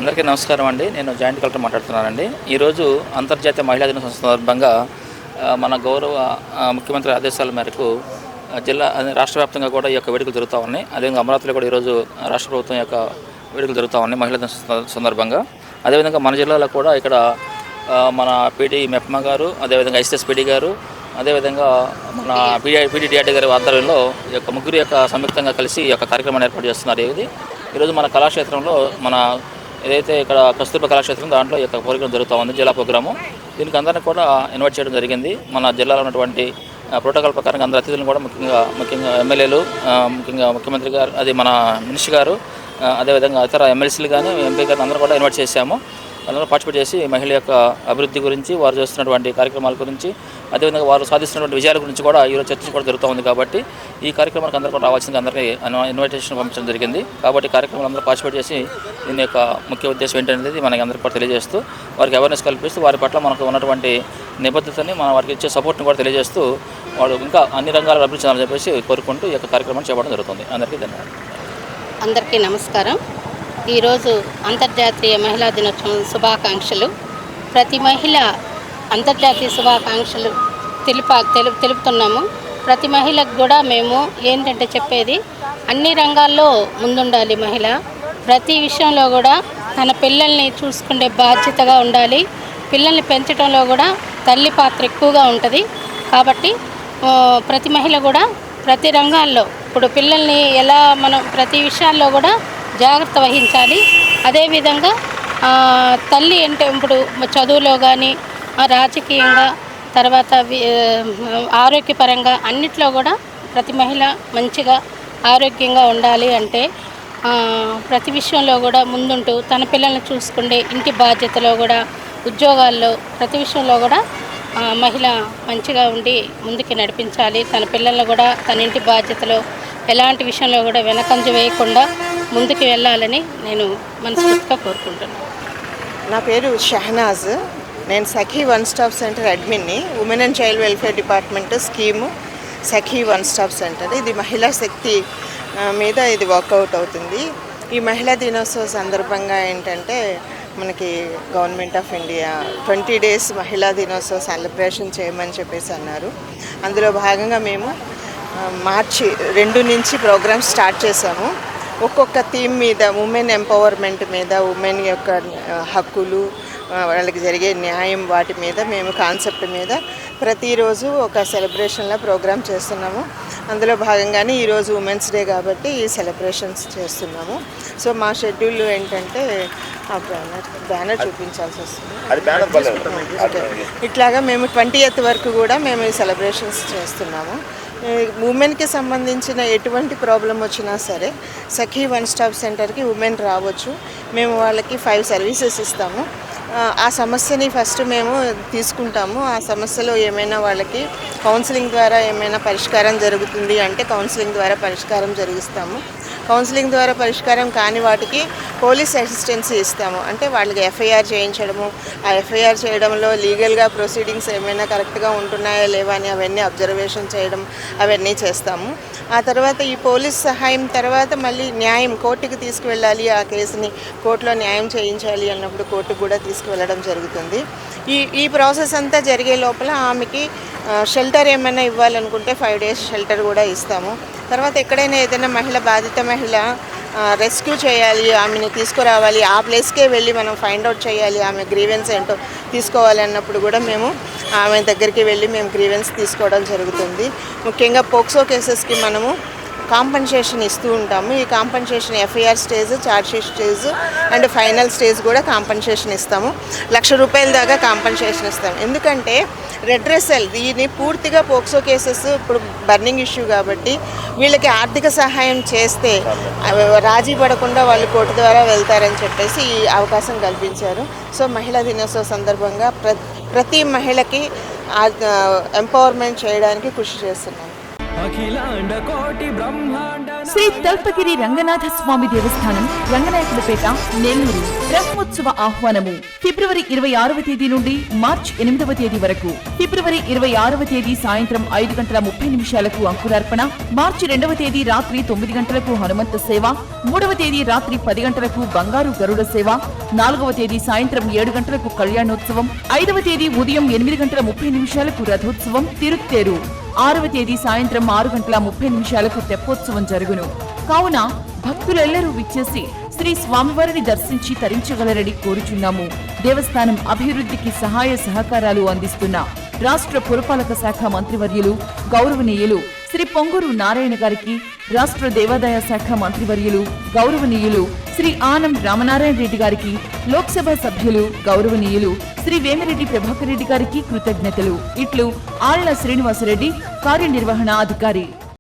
అందరికీ నమస్కారం అండి. నేను జాయింట్ కలెక్టర్ మాట్లాడుతున్నానండి. ఈరోజు అంతర్జాతీయ మహిళా దినోత్సవం సందర్భంగా మన గౌరవ ముఖ్యమంత్రి ఆదేశాల మేరకు రాష్ట్ర వ్యాప్తంగా కూడా ఈ యొక్క వేడుకలు జరుగుతూ ఉన్నాయి. అదేవిధంగా అమరావతిలో కూడా ఈరోజు రాష్ట్ర ప్రభుత్వం యొక్క వేడుకలు జరుగుతూ ఉన్నాయి మహిళా దినోత్సవం సందర్భంగా. అదేవిధంగా మన జిల్లాలో కూడా ఇక్కడ మన పీడీ మెప్మ గారు, అదేవిధంగా ఐసీఎస్ పీడీ గారు, అదేవిధంగా మన పీడీడీఆర్డీ గారి ఆధ్వర్యంలో ఈ యొక్క ముగ్గురు యొక్క సంయుక్తంగా కలిసి ఈ యొక్క కార్యక్రమాన్ని ఏర్పాటు చేస్తున్నారు. ఈరోజు మన కళాక్షేత్రంలో మన ఏదైతే ఇక్కడ కస్తూర్బా కళాక్షేత్రం దాంట్లో ఈ యొక్క ప్రోగ్రాం జరుగుతూ ఉంది, జిల్లా ప్రోగ్రాము. దీనికి అందరినీ కూడా ఇన్వైట్ చేయడం జరిగింది. మన జిల్లాలో ఉన్నటువంటి ప్రోటోకాల్ ప్రకారంగా అందరు అతిథులను కూడా ముఖ్యంగా ఎమ్మెల్యేలు, ముఖ్యంగా ముఖ్యమంత్రి గారు, అది మన మినిస్టర్ గారు, అదేవిధంగా ఇతర ఎమ్మెల్సీలు కానీ ఎంపీ గారిని అందరూ కూడా ఇన్వైట్ చేశాము. అందరూ పార్టిసిపేట్ చేసి మహిళ యొక్క అభివృద్ధి గురించి, వారు చేస్తున్నటువంటి కార్యక్రమాల గురించి, అదేవిధంగా వారు సాధిస్తున్నటువంటి విజయాల గురించి కూడా ఈరోజు చర్చ కూడా జరుగుతూ ఉంది. కాబట్టి ఈ కార్యక్రమానికి అందరూ కూడా రావాల్సింది అందరికీ ఇన్విటేషన్ పంపించడం జరిగింది. కాబట్టి కార్యక్రమాలు అందరూ పార్టిసిపేట్ చేసి దీని యొక్క ముఖ్య ఉద్దేశం ఏంటనేది మనకి అందరికీ కూడా తెలియజేస్తూ, వారికి అవేర్నెస్ కల్పిస్తూ, వారి పట్ల మనకు ఉన్నటువంటి నిబద్ధతని మనం వారికి ఇచ్చే సపోర్ట్ని కూడా తెలియజేస్తూ, వాడు ఇంకా అన్ని రంగాలు అభివృద్ధి చేయాలని చెప్పేసి కోరుకుంటూ ఈ యొక్క కార్యక్రమాన్ని చేపట్టడం జరుగుతుంది. అందరికీ ధన్యవాదాలు. అందరికీ నమస్కారం. ఈరోజు అంతర్జాతీయ మహిళా దినోత్సవం శుభాకాంక్షలు. ప్రతి మహిళ అంతర్జాతీయ శుభాకాంక్షలు తెలుపుతున్నాము. ప్రతి మహిళకు కూడా మేము ఏంటంటే చెప్పేది, అన్ని రంగాల్లో ముందుండాలి మహిళ. ప్రతి విషయంలో కూడా తన పిల్లల్ని చూసుకునే బాధ్యతగా ఉండాలి. పిల్లల్ని పెంచడంలో కూడా తల్లి పాత్ర ఎక్కువగా ఉంటుంది. కాబట్టి ప్రతి మహిళ కూడా ప్రతి రంగాల్లో ఇప్పుడు పిల్లల్ని ఎలా మనం ప్రతి విషయాల్లో కూడా జాగ్రత్త వహించాలి. అదేవిధంగా తల్లి అంటే ఇప్పుడు చదువులో కానీ, రాజకీయంగా, తర్వాత ఆరోగ్యపరంగా అన్నిట్లో కూడా ప్రతి మహిళ మంచిగా ఆరోగ్యంగా ఉండాలి. అంటే ప్రతి విషయంలో కూడా ముందుంటూ తన పిల్లల్ని చూసుకుంటే ఇంటి బాధ్యతలో కూడా, ఉద్యోగాల్లో, ప్రతి విషయంలో కూడా మహిళ మంచిగా ఉండి ముందుకు నడిపించాలి. తన పిల్లలను కూడా తన ఇంటి బాధ్యతలో ఎలాంటి విషయంలో కూడా వెనకంజ వేయకుండా ముందుకు వెళ్ళాలని నేను మనస్ఫూర్తిగా కోరుకుంటున్నాను. నా పేరు షహనాజ్. నేను సఖీ వన్ స్టాప్ సెంటర్ అడ్మిన్ని. Women and child welfare department scheme Sakhi one stop centre. ఇది మహిళా శక్తి మీద ఇది వర్కౌట్ అవుతుంది. ఈ మహిళా దినోత్సవ సందర్భంగా ఏంటంటే మనకి గవర్నమెంట్ ఆఫ్ ఇండియా 20 days మహిళా దినోత్సవ సెలబ్రేషన్ చేయమని చెప్పేసి అన్నారు. అందులో భాగంగా మేము మార్చి 2 నుంచి ప్రోగ్రామ్ స్టార్ట్ చేసాము. ఒక్కొక్క థీమ్ మీద, ఉమెన్ ఎంపవర్మెంట్ మీద, ఉమెన్ యొక్క హక్కులు, వాళ్ళకి జరిగే న్యాయం, వాటి మీద మేము కాన్సెప్ట్ మీద ప్రతిరోజు ఒక సెలబ్రేషన్లో ప్రోగ్రామ్ చేస్తున్నాము. అందులో భాగంగానే ఈరోజు ఉమెన్స్ డే కాబట్టి ఈ సెలబ్రేషన్స్ చేస్తున్నాము. సో మా షెడ్యూల్ ఏంటంటే బ్యానర్ చూపించాల్సి వస్తుంది. ఇట్లాగా మేము 20th వరకు కూడా మేము ఈ సెలబ్రేషన్స్ చేస్తున్నాము. ఉమెన్కి సంబంధించిన ఎటువంటి ప్రాబ్లం వచ్చినా సరే సఖీ వన్ స్టాప్ సెంటర్కి ఉమెన్ రావచ్చు. మేము వాళ్ళకి 5 సర్వీసెస్ ఇస్తాము. ఆ సమస్యని ఫస్ట్ మేము తీసుకుంటాము. ఆ సమస్యలో ఏమైనా వాళ్ళకి కౌన్సిలింగ్ ద్వారా ఏమైనా పరిష్కారం జరుగుతుంది అంటే కౌన్సిలింగ్ ద్వారా పరిష్కారం జరిగిస్తాము. కౌన్సిలింగ్ ద్వారా పరిష్కారం కాని వాటికి పోలీస్ అసిస్టెన్సీ ఇస్తాము. అంటే వాళ్ళకి ఎఫ్ఐఆర్ చేయించడము, ఆ ఎఫ్ఐఆర్ చేయడంలో లీగల్గా ప్రొసీడింగ్స్ ఏమైనా కరెక్ట్గా ఉంటున్నాయా లేవా అని అవన్నీ అబ్జర్వేషన్ చేయడం, అవన్నీ చేస్తాము. ఆ తర్వాత ఈ పోలీస్ సహాయం తర్వాత మళ్ళీ న్యాయం కోర్టుకి తీసుకువెళ్ళాలి. ఆ కేసుని కోర్టులో న్యాయం చేయించాలి అన్నప్పుడు కోర్టుకు కూడా తీసుకువెళ్ళడం జరుగుతుంది. ఈ ప్రాసెస్ అంతా జరిగే లోపల ఆమెకి షెల్టర్ ఏమైనా ఇవ్వాలనుకుంటే 5 days షెల్టర్ కూడా ఇస్తాము. తర్వాత ఎక్కడైనా ఏదైనా బాధిత మహిళ రెస్క్యూ చేయాలి, ఆమెని తీసుకురావాలి, ఆ ప్లేస్కే వెళ్ళి మనం ఫైండ్ అవుట్ చేయాలి, ఆమె గ్రీవెన్స్ ఏంటో తీసుకోవాలి అన్నప్పుడు కూడా మేము ఆమె దగ్గరికి వెళ్ళి మేము గ్రీవెన్స్ తీసుకోవడం జరుగుతుంది. ముఖ్యంగా పోక్సో కేసెస్కి మనము కాంపన్సేషన్ ఇస్తూ ఉంటాము. ఈ compensation FIR stage, chargesheet stage and final stage కూడా కాంపన్సేషన్ ఇస్తాము. ₹1,00,000 దాకా కాంపన్సేషన్ ఇస్తాము. ఎందుకంటే రెడ్రెసల్ దీన్ని పూర్తిగా పోక్సో కేసెస్ ఇప్పుడు బర్నింగ్ ఇష్యూ కాబట్టి వీళ్ళకి ఆర్థిక సహాయం చేస్తే రాజీ పడకుండా వాళ్ళు కోర్టు ద్వారా వెళ్తారని చెప్పేసి ఈ అవకాశం కల్పించారు. సో మహిళా దినోత్సవ సందర్భంగా ప్రతి మహిళకి ఎంపవర్మెంట్ చేయడానికి కృషి చేస్తున్నాం. అఖిలాండ కోటి బ్రహ్మాండ శ్రీ తల్పగిరి రంగనాథ స్వామి దేవస్థానం, రంగనాయకులపేట, నెల్లూరు. బ్రహ్మోత్సవ ఆహ్వానము ఫిబ్రవరి 26వ తేదీ నుండి మార్చి 8వ తేదీ వరకు. ఫిబ్రవరి 26వ తేదీ సాయంత్రం 5:30 అంకురార్పణ, మార్చి 2వ తేదీ రాత్రి 9 గంటలకు హనుమంత సేవ, 3వ తేదీ రాత్రి 10 గంటలకు బంగారు గరుడ సేవ, 4వ తేదీ సాయంత్రం 7 గంటలకు కళ్యాణోత్సవం, 5వ తేదీ ఉదయం 8:30 రథోత్సవం తిరుత్తేరు, 6వ తేదీ సాయంత్రం 6:30 తెప్పోత్సవం జరుగును. కావున భక్తులెల్లరూ విచ్చేసి శ్రీ స్వామివారిని దర్శించి తరించగలరని కోరుచున్నాము. దేవస్థానం అభివృద్ధికి సహాయ సహకారాలు అందిస్తున్న రాష్ట్ర పురపాలక శాఖ మంత్రివర్యులు గౌరవనీయులు శ్రీ పొంగూరు నారాయణ గారికి, రాష్ట్ర దేవాదాయ శాఖ మంత్రివర్యులు గౌరవనీయులు శ్రీ ఆనం రామనారాయణ రెడ్డి గారికి, లోక్సభ సభ్యులు గౌరవనీయులు శ్రీ వేమిరెడ్డి ప్రభాకర్ రెడ్డి గారికి కృతజ్ఞతలు. ఇట్లు ఆళ్ల శ్రీనివాసరెడ్డి, కార్యనిర్వహణ అధికారి.